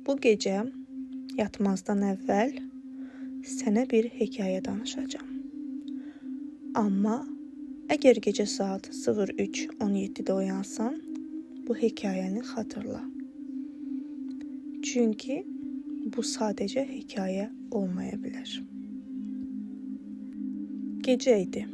Bu gecə yatmazdan əvvəl sənə bir hekayə danışacağım. Amma əgər gecə saat 03:17-də oyansan, bu hekayəni xatırla. Çünki bu sadəcə hekayə olmaya bilər. Gecə idi.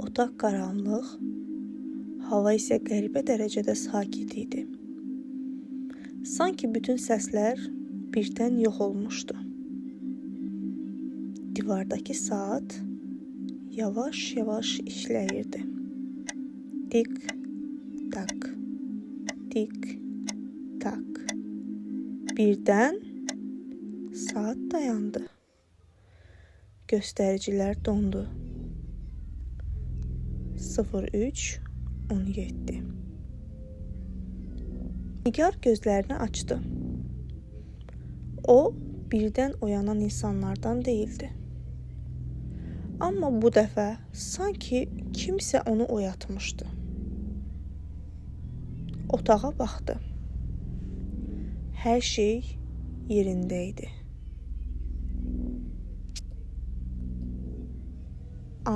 Otaq qaranlıq, hava isə qəribə dərəcədə sakit idi. Sanki bütün səslər birdən yox olmuşdu. Divardakı saat yavaş-yavaş işləyirdi. Tik, tak, tik, tak. Birdən saat dayandı. Göstəricilər dondu. 03:17. Nigar gözlərini açdı. O, birdən oyanan insanlardan değildi. Amma bu dəfə sanki kimsə onu oyatmışdı. Otağa baxdı. Hər şey yerində idi.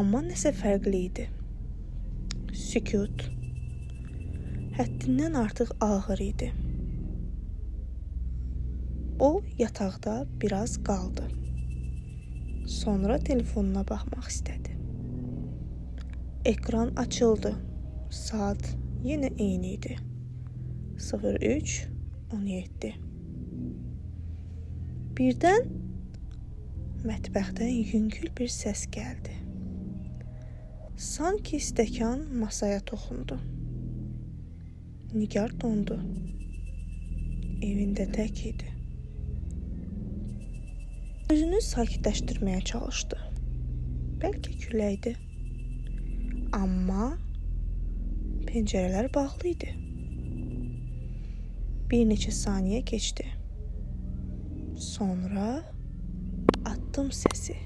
Amma nəsə fərqli idi. Sükut həddindən artıq ağır idi. O yataqda biraz qaldı. Sonra telefonuna baxmaq istədi. Ekran açıldı. Saat yenə eyni idi. 03:17. Birdən mətbəxdən yüngül bir səs gəldi. Sanki stəkan masaya toxundu. Nigar dondu. Evində tək idi. Özünü sakitləşdirməyə çalışdı. Bəlkə küləkdi. Amma pəncərələr bağlı idi. Bir neçə saniyə keçdi. Sonra addım səsi.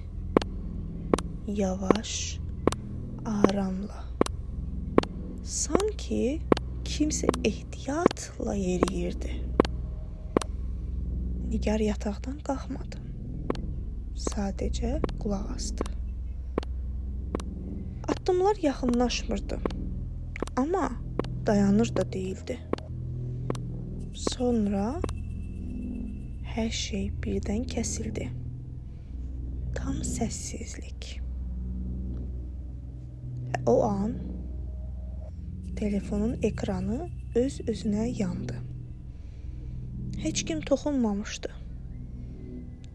Yavaş, aramla. Sanki kimsə ehtiyatla yeriyirdi. Nigar yataqdan qalxmadı. Sadəcə qulaq asdı. Addımlar yaxınlaşmırdı. Amma dayanır da değildi. Sonra hər şey birdən kəsildi. Tam səssizlik. O an telefonun ekranı öz-özünə yandı. Heç kim toxunmamışdı.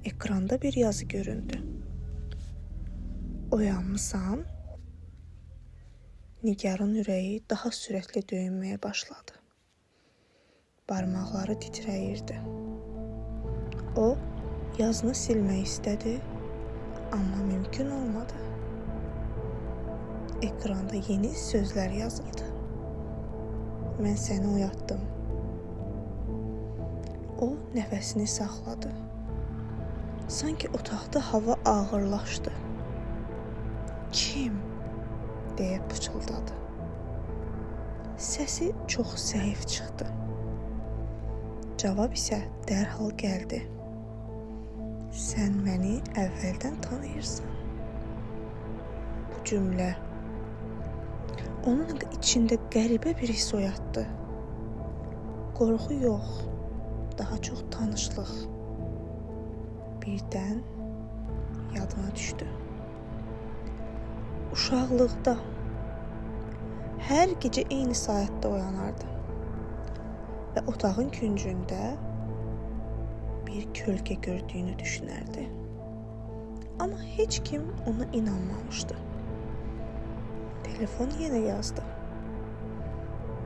Ekranda bir yazı göründü. Oyanmısan? Nigarın ürəyi daha sürətli döyünməyə başladı. Barmaqları titrəyirdi. O, yazını silmək istədi, amma mümkün olmadı. Ekranda yeni sözlər yazıldı. Mən səni oyatdım. O nəfəsini saxladı. Sanki otaqda hava ağırlaşdı. Kim? Deyə pıçıldadı. Səsi çox zəif çıxdı. Cavab isə dərhal gəldi. Sən məni əvvəldən tanıyırsan. Bu cümlə onun içində qəribə bir hiss oyatdı. Qorxu yox, daha çox tanışlıq. Birdən yadına düşdü. Uşaqlıqda hər gecə eyni saatda oyanardı və otağın küncündə bir kölgə gördüyünü düşünərdi. Amma heç kim ona inanmamışdı. Telefon yenə yazdı.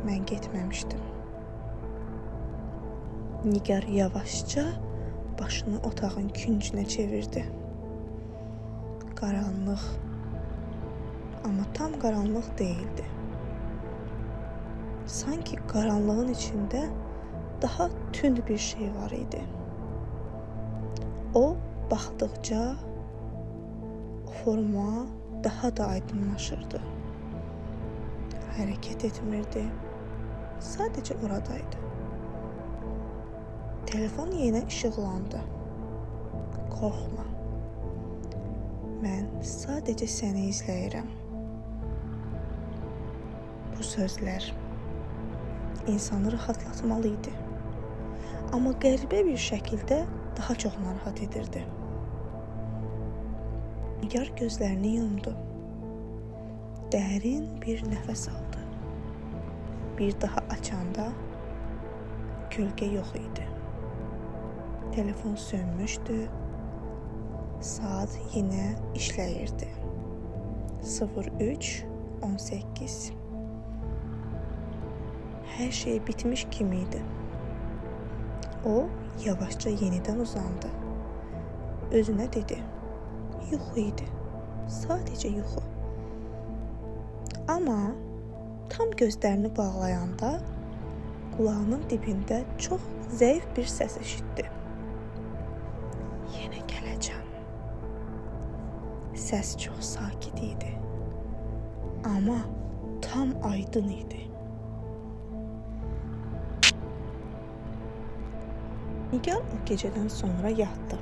Mən getməmişdim. Nigar yavaşca başını otağın küncünə çevirdi. Qaranlıq. Amma tam qaranlıq değildi. Sanki qaranlığın içində daha tünd bir şey var idi. O baxdıqca forma daha da aydınlaşırdı. Hərəkət etmirdi. Sadəcə oradaydı. Telefon yenə işıqlandı. Qorxma. Mən sadəcə səni izləyirəm. Bu sözlər insanı rahatlatmalı idi. Amma qəribə bir şəkildə daha çox narahat edirdi. Nigar gözlərini yumdu. Dərin bir nəfəs aldı. Bir daha açanda kölgə yox idi. Telefon sönmüşdü. Saat yenə işləyirdi. 03:18. Hər şey bitmiş kimi idi. O yavaşca yenidən uzandı. Özünə dedi. Yuxu idi. Sadəcə yuxu. Amma tam gözlərini bağlayanda qulağının dibində çox zəif bir səs eşitdi. Yenə gələcəm. Səs çox sakit idi. Amma tam aydın idi. Nigar o gecədən sonra yatdı.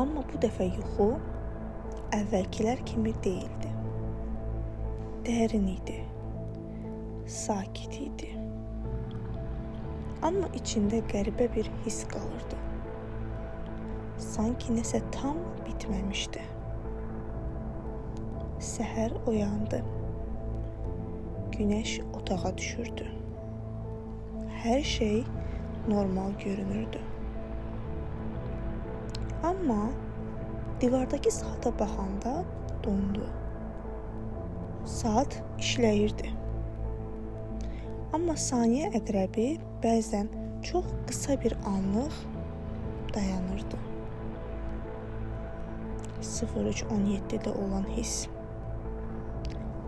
Amma bu dəfə yuxu əvvəlkilər kimi deyildi. Dərin idi. Sakit idi. Amma içində qəribə bir his qalırdı. Sanki nəsə tam bitməmişdi. Səhər oyandı. Günəş otağa düşürdü. Hər şey normal görünürdü. Amma divardakı saata baxanda dondu. Saat işləyirdi. Amma saniyə əqrəbi bəzən çox qısa bir anlıq dayanırdı. 03:17-də olan hiss.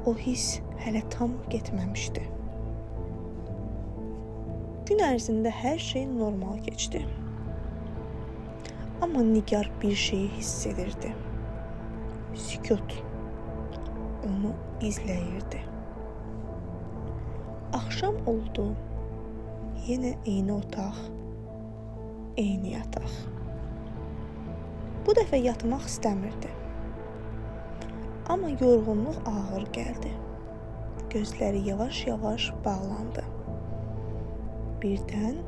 O hiss hələ tam getməmişdi. Gün ərzində hər şey normal keçdi. Amma Nigar bir şeyi hiss edirdi. Sükut onu izləyirdi. Axşam oldu. Yenə eyni otaq, eyni yataq. Bu dəfə yatmaq istəmirdi. Amma yorğunluq ağır gəldi. Gözləri yavaş-yavaş bağlandı. Birdən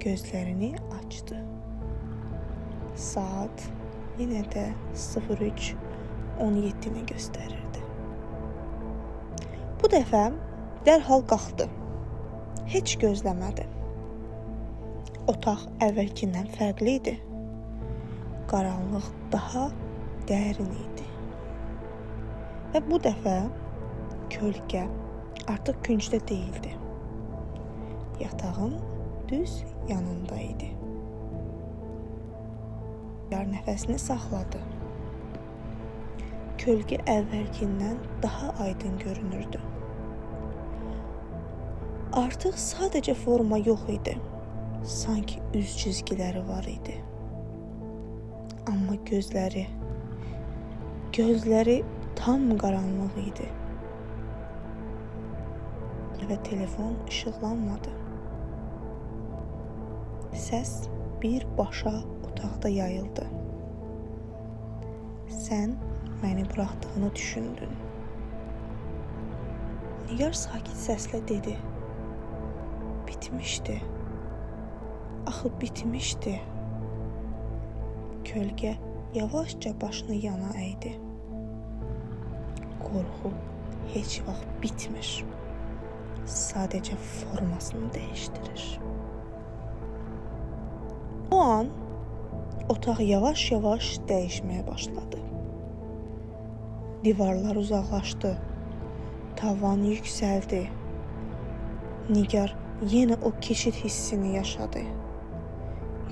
gözlərini açdı. Saat yenə də 03:17-ni göstərirdi. Bu dəfə dərhal qalxdı. Heç gözləmədi. Otaq əvvəlkindən fərqli idi. Qaranlıq daha dərin idi. Və bu dəfə kölgə artıq küncdə deyildi. Yatağın düz yanında idi. Nigar nəfəsini saxladı. Kölgə əvvəlkindən daha aydın görünürdü. Artıq sadəcə forma yox idi. Sanki üz cizgiləri var idi. Amma gözləri tam qaranlıq idi. Və telefon işıqlanmadı. Səs birbaşa otaqda yayıldı. Sən məni buraxdığını düşündün. Nigar sakit səslə dedi. Bitmişdi. Axı bitmişdi. Kölgə yavaşca başını yana əydi. Qorxu heç vaxt bitmir. Sadəcə formasını dəyişdirir. O an otaq yavaş-yavaş dəyişməyə başladı. Divarlar uzaqlaşdı. Tavan yüksəldi. Nigar yenə o keçid hissini yaşadı.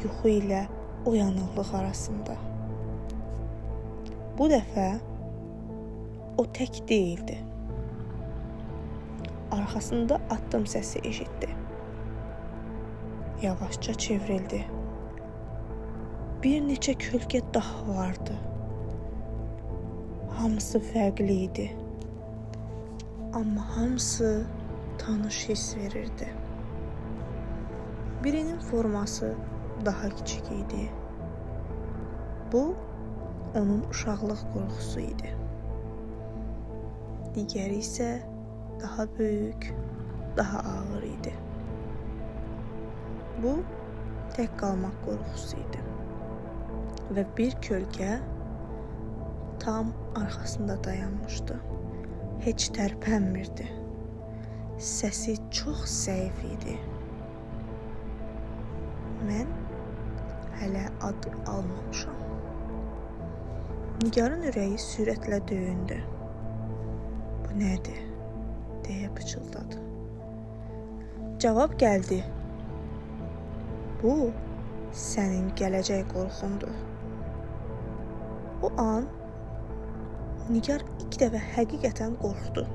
Yuxu ilə oyanıqlıq arasında. Bu dəfə o tək deyildi. Arxasında addım səsi eşitdi. Yavaşca çevrildi. Bir neçə kölgə daha vardı. Hamısı fərqli idi. Amma hamısı tanış hiss verirdi. Birinin forması daha kiçik idi. Bu onun uşaqlıq qorxusu idi. Digəri isə daha böyük, daha ağır idi. Bu tək qalmaq qorxusu idi. Və bir kölgə tam arxasında dayanmışdı. Heç tərpənmirdi. Səsi çox zəif idi. Mən hələ ad almamışam. Nigarın ürəyi sürətlə döyündü. Bu nədir? Deyə pıçıldadı. Cavab gəldi. Bu sənin gələcək qorxundur. O an Nigar ilk dəfə həqiqətən qorxdu.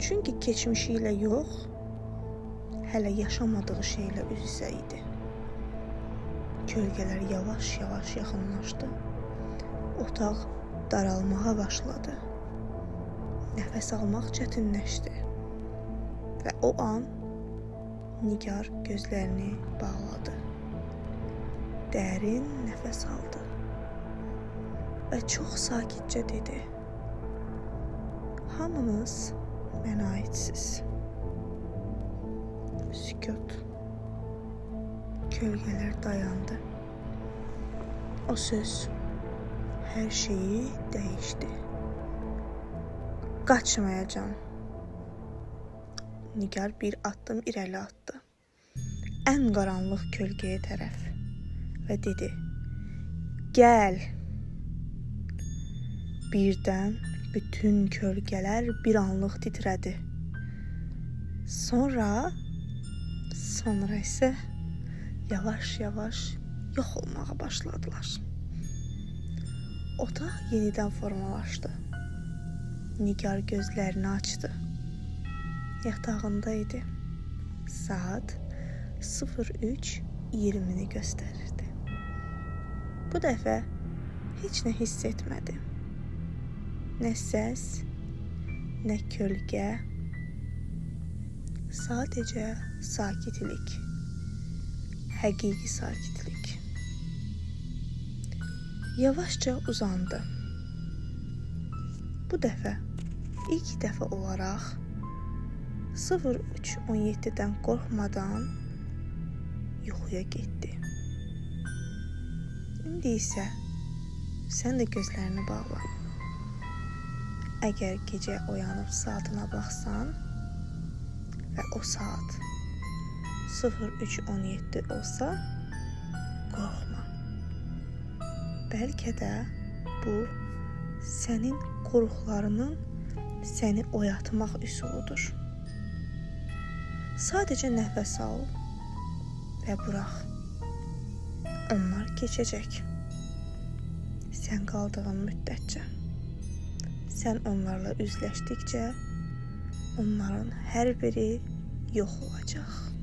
Çünki keçmişi ilə yox, hələ yaşamadığı şeylə üz-üzə idi. Kölgələr yavaş-yavaş yaxınlaşdı. Otaq daralmağa başladı. Nəfəs almaq çətinləşdi. Və o an Nigar gözlərini bağladı. Dərin nəfəs aldı. Və çox sakitcə dedi. Hamınız mənə aitsiz. Sükut. Kölgələr dayandı. O söz hər şeyi dəyişdi. Qaçmayacağam. Nigar bir addım irəli atdı. Ən qaranlıq kölgəyə tərəf və dedi. Gəl. Birdən bütün kölgələr bir anlıq titrədi. Sonra isə yavaş-yavaş yox olmağa başladılar. Otaq yenidən formalaşdı. Nigar gözlərini açdı. Yatağında idi. Saat 03:20-ni göstərirdi. Bu dəfə heç nə hiss etmədi. Nə səs, nə kölgə, sadəcə sakitlik, həqiqi sakitlik. Yavaşca uzandı. Bu dəfə, ilk dəfə olaraq 03:17-dən qorxmadan yuxuya getdi. İndi isə sən də gözlərini bağla. Əgər gecə oyanıb saatına baxsan və o saat 03:17 olsa, qorxma. Bəlkə də bu sənin qorxularının səni oyatmaq üsuludur. Sadəcə nəfəs al və burax. Onlar keçəcək. Sən qaldığın müddətcə. Sən onlarla üzləşdikcə onların hər biri yox olacaq.